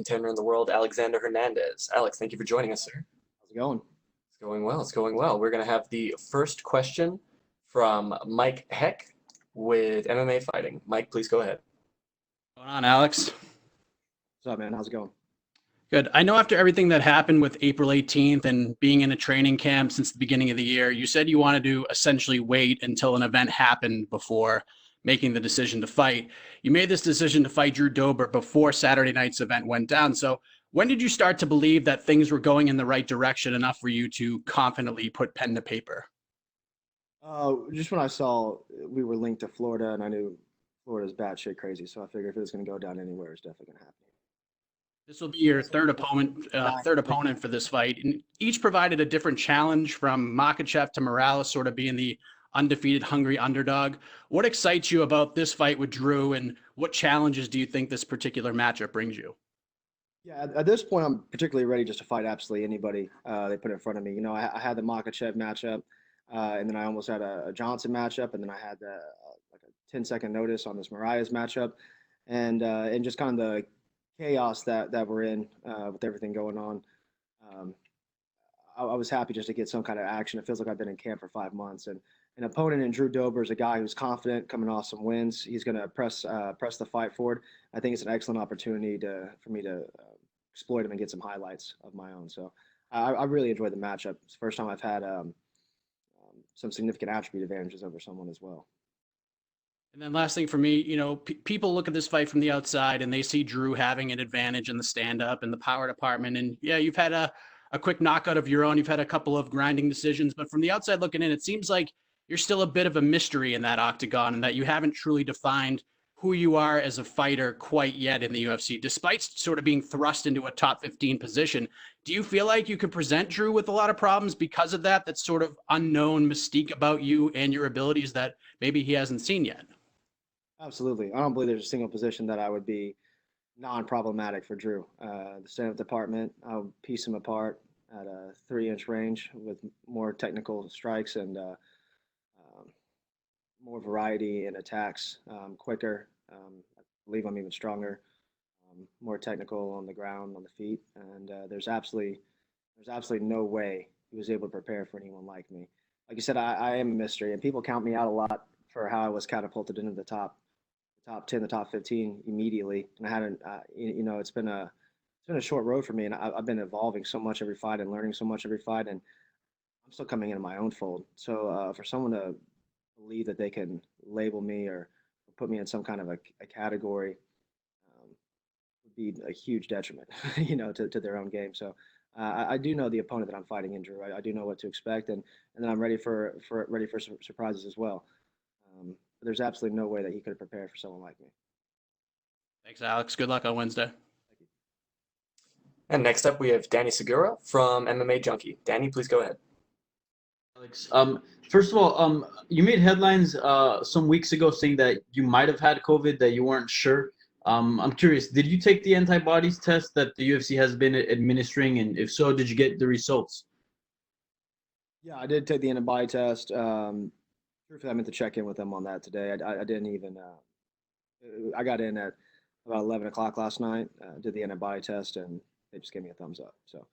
contender in the world, Alexander Hernandez. Alex, thank you for joining us, sir. How's it going? It's going well. It's going well. We're going to have the first question from Makhachev with MMA fighting. Mike, please go ahead. What's going on, Alex? What's up, man? How's it going? Good. I know after everything that happened with April 18th and being in a training camp since the beginning of the year, you said you wanted to essentially wait until an event happened before making the decision to fight. You made this decision to fight Drew Dober before Saturday night's event went down. So when did you start to believe that things were going in the right direction enough for you to confidently put pen to paper? Just when I saw we were linked to Florida, and I knew Florida's batshit crazy, so I figured if it was going to go down anywhere, it's definitely going to happen. This will be your third opponent for this fight. And each provided a different challenge, from Makhachev to Morales sort of being the undefeated, hungry underdog. What excites you about this fight with Drew, and what challenges do you think this particular matchup brings you? Yeah, at this point, I'm particularly ready just to fight absolutely anybody they put in front of me. You know, I had the Makhachev matchup, and then I almost had a Johnson matchup, and then I had like a 10-second notice on this Mariah's matchup, and just kind of the chaos that we're in with everything going on. I was happy just to get some kind of action. It feels like I've been in camp for 5 months, and an opponent in Drew Dober is a guy who's confident, coming off some wins. He's going to press the fight forward. I think it's an excellent opportunity for me to exploit him and get some highlights of my own. So I really enjoyed the matchup. It's the first time I've had some significant attribute advantages over someone as well. And then last thing for me, you know, people look at this fight from the outside and they see Drew having an advantage in the stand-up and the power department. And yeah, you've had a quick knockout of your own. You've had a couple of grinding decisions, but from the outside looking in, it seems like you're still a bit of a mystery in that octagon, and that you haven't truly defined who you are as a fighter quite yet in the UFC, despite sort of being thrust into a top 15 position. Do you feel like you could present Drew with a lot of problems because of that sort of unknown mystique about you and your abilities that maybe he hasn't seen yet? Absolutely. I don't believe there's a single position that I would be non-problematic for Drew. The stand-up department, I'll piece him apart at a 3-inch range with more technical strikes and more variety in attacks, quicker. I believe I'm even stronger, more technical on the ground, on the feet, and there's absolutely no way he was able to prepare for anyone like me. Like you said, I am a mystery, and people count me out a lot for how I was catapulted into the top 10, the top 15 immediately. And I hadn't, it's been a short road for me, and I've been evolving so much every fight and learning so much every fight, and I'm still coming into my own fold. So for someone to believe that they can label me or put me in some kind of a category would be a huge detriment, to their own game. So I do know the opponent that I'm fighting in, Drew. I do know what to expect, and then I'm ready for some surprises as well. But there's absolutely no way that he could have prepared for someone like me. Thanks, Alex. Good luck on Wednesday. Thank you. And next up, we have Danny Segura from MMA Junkie. Danny, please go ahead. Alex, first of all, you made headlines some weeks ago saying that you might have had COVID, that you weren't sure. I'm curious, did you take the antibodies test that the UFC has been administering, and if so, did you get the results? Yeah, I did take the antibody test. Truthfully, I meant to check in with them on that today. I didn't even. I got in at about 11 o'clock last night. Did the antibody test, and they just gave me a thumbs up. So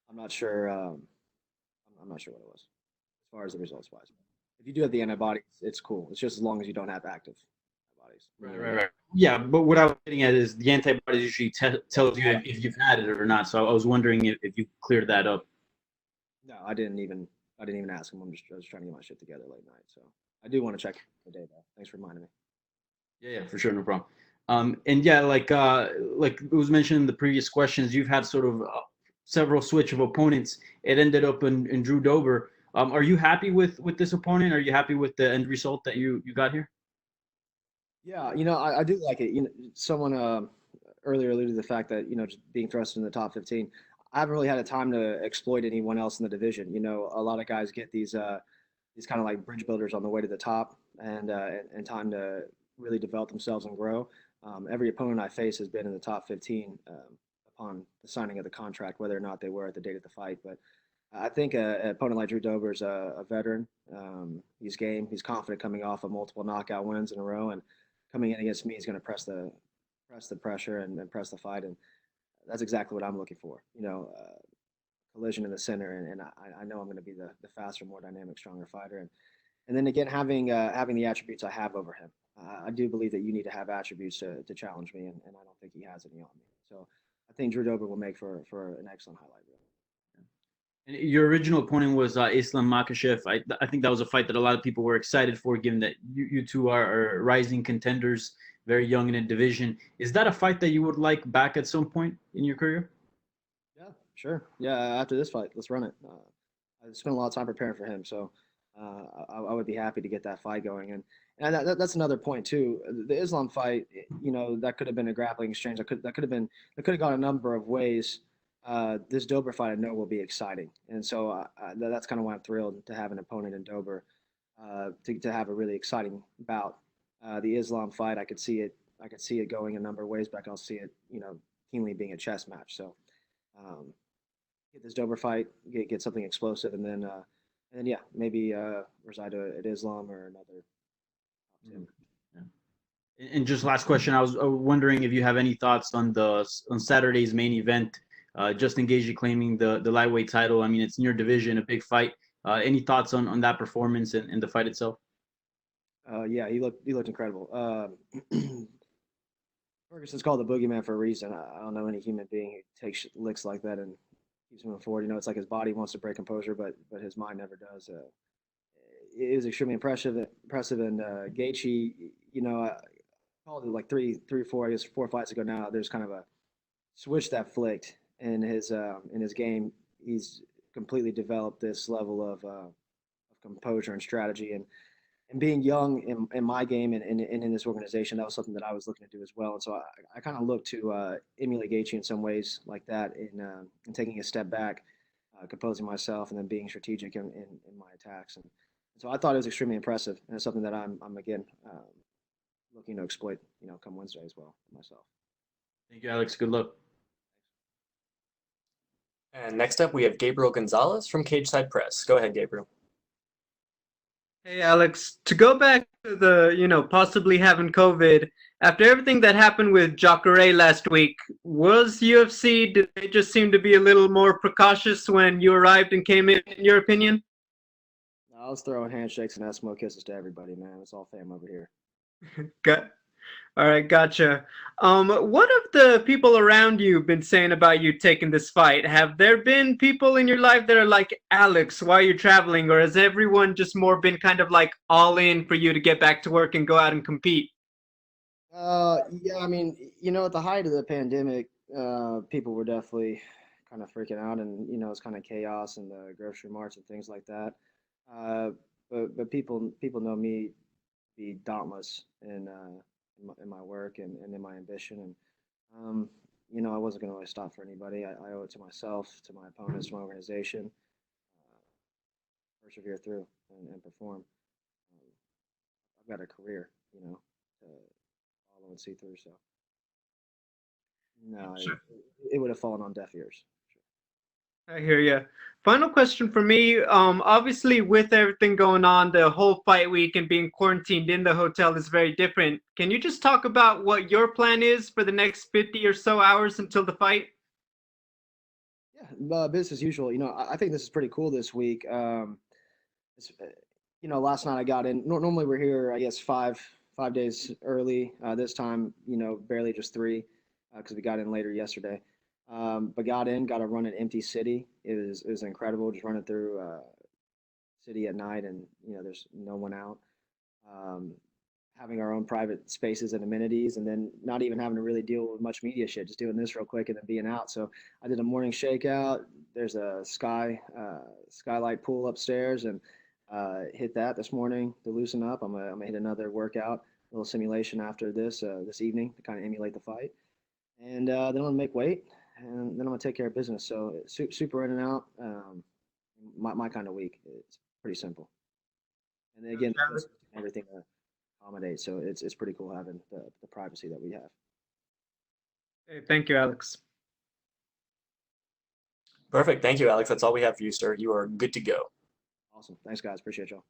I'm not sure. I'm not sure what it was as far as the results wise. If you do have the antibodies, it's cool. It's just as long as you don't have active antibodies. Right. Yeah, but what I was getting at is the antibodies usually tells you if you've had it or not. So I was wondering if you cleared that up. No, I didn't even ask them. I was trying to get my shit together late night. So I do want to check the day though. Thanks for reminding me. Yeah, for sure, no problem. And yeah, like it was mentioned in the previous questions, you've had sort of several switch of opponents. It ended up in Drew Dober. Are you happy with this opponent? Are you happy with the end result that you got here? Yeah, I do like it. Someone earlier alluded to the fact that just being thrust in the top 15. I haven't really had a time to exploit anyone else in the division. A lot of guys get these kind of like bridge builders on the way to the top, and time to really develop themselves and grow. Every opponent I face has been in the top 15 upon the signing of the contract, whether or not they were at the date of the fight. But I think an opponent like Drew Dober is a veteran. He's game. He's confident coming off of multiple knockout wins in a row, and coming in against me, he's going to press the pressure and press the fight. And that's exactly what I'm looking for. Collision in the center, and I know I'm going to be the faster, more dynamic, stronger fighter. And then again, having the attributes I have over him. I do believe that you need to have attributes to challenge me, and I don't think he has any on me. So I think Drew Dober will make for an excellent highlight reel. And your original opponent was Islam Makhachev. I think that was a fight that a lot of people were excited for, given that you two are rising contenders, very young in a division. Is that a fight that you would like back at some point in your career? Yeah, sure. Yeah, after this fight, let's run it. I spent a lot of time preparing for him, so I would be happy to get that fight going. And that's another point too. The Islam fight, that could have been a grappling exchange. That could have gone a number of ways. This Dober fight I know will be exciting, and so that's kind of why I'm thrilled to have an opponent in Dober, to have a really exciting bout. The Islam fight, I could see it going a number of ways, but I can also see it, keenly being a chess match. So get this Dober fight, get something explosive, and then yeah, maybe reside at Islam or another top 10. Yeah. And just last question, I was wondering if you have any thoughts on Saturday's main event. Justin Gaethje claiming the lightweight title. I mean, it's in your division, a big fight. Any thoughts on that performance and the fight itself? Yeah, he looked incredible. Ferguson's called the boogeyman for a reason. I don't know any human being who takes licks like that and keeps moving forward. It's like his body wants to break composure, but his mind never does. It was extremely impressive. And Gaethje, I called it like three or four, I guess 4 fights ago now. There's kind of a switch that flicked in his game. He's completely developed this level of composure and strategy, and being young in my game and in this organization, that was something that I was looking to do as well. And so I kind of look to emulate Gaethje in some ways like that, in taking a step back, composing myself, and then being strategic in my attacks. And so I thought it was extremely impressive, and it's something that I'm again looking to exploit, come Wednesday as well myself. Thank you, Alex. Good luck. And next up, we have Gabriel Gonzalez from Cage Side Press. Go ahead, Gabriel. Hey, Alex, to go back to the, possibly having COVID, after everything that happened with Youre last week, was UFC, did they just seem to be a little more precautious when you arrived and came in your opinion? I was throwing handshakes and Eskimo kisses to everybody, man. It's all fam over here. All right, gotcha. What have the people around you been saying about you taking this fight? Have there been people in your life that are like, Alex, why are you traveling? Or has everyone just more been kind of like all in for you to get back to work and go out and compete? Yeah, I mean, at the height of the pandemic, people were definitely kind of freaking out, and it's kind of chaos in the grocery marts and things like that. But people know me be dauntless in my work and in my ambition, and I wasn't going to really stop for anybody. I owe it to myself, to my opponents, to my organization, persevere through and perform. I've got a career, to follow and see through. So no, Sure. it would have fallen on deaf ears. I hear you. Final question for me. Obviously, with everything going on, the whole fight week and being quarantined in the hotel is very different. Can you just talk about what your plan is for the next 50 or so hours until the fight? Yeah, business as usual. I think this is pretty cool this week. Last night I got in. Normally we're here, I guess, five days early. This time, barely just 3, because we got in later yesterday. But got a run at empty city. It was incredible, just running through city at night, and there's no one out. Having our own private spaces and amenities, and then not even having to really deal with much media shit, just doing this real quick and then being out. So I did a morning shakeout. There's a skylight pool upstairs, and hit that this morning to loosen up. I'm gonna hit another workout, a little simulation after this evening to kind of emulate the fight, and then I'm gonna make weight, and then I'm gonna take care of business. So super in and out. My kind of week. It's pretty simple. And then again, everything to accommodate. So it's pretty cool having the privacy that we have. Hey, thank you, Alex. Perfect. Thank you, Alex. That's all we have for you, sir. You are good to go. Awesome. Thanks, guys. Appreciate y'all.